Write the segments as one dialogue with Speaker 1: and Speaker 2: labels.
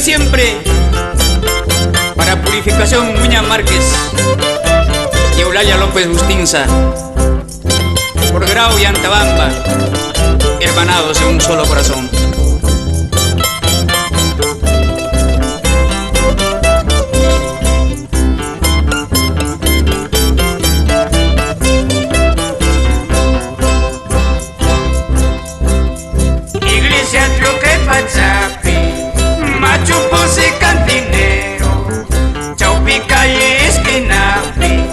Speaker 1: siempre para Purificación Muña Márquez y Eulalia López Bustinza, por Grau y Antabamba, hermanados en un solo corazón.
Speaker 2: Iglesia Troque Pachapi, Machu Pose Cantinero, Chaupica y Esquinapi,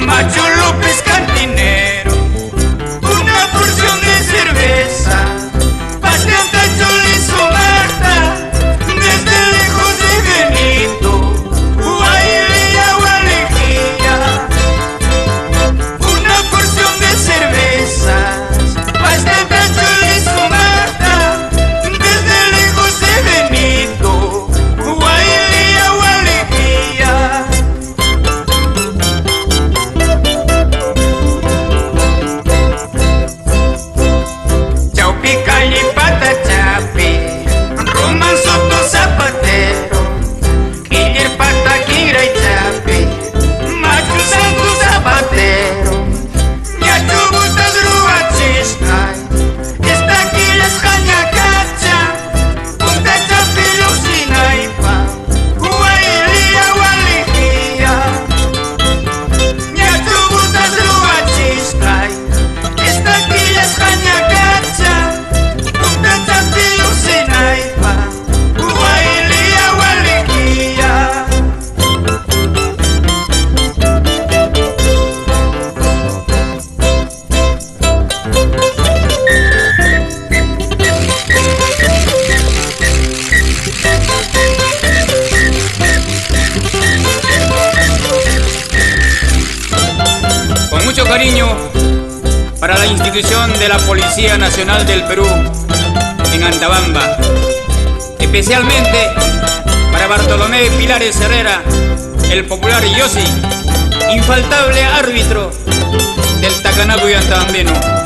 Speaker 2: Machu López Cantinero, una porción de cerveza, bastante chorizo Marta, desde lejos de Benito, Guailía o Alejía, una porción de cervezas, bastante chorizo Marta, desde lejos de Benito, Guailía o Alejía. Chaupica y Patachapi, Román Soto Zapatero, Quiller Pata Quira y Chapi, Machu Santo Zapatero, Ñachu Butas Ruachishkai, está aquí las Jañacacha, Punta Chapi Lucinaipa, Guailía o Alejía, Ñachu Butas Ruachishkai, está aquí las Jañacacha, Punta Chapi Lucinaipa, Guailía o Alejía.
Speaker 1: Con mucho cariño para la institución de la Policía Nacional del Perú en Antabamba, especialmente para Bartolomé Pilares Herrera, el popular Yossi, infaltable árbitro del Tacanacu y Antabambeno.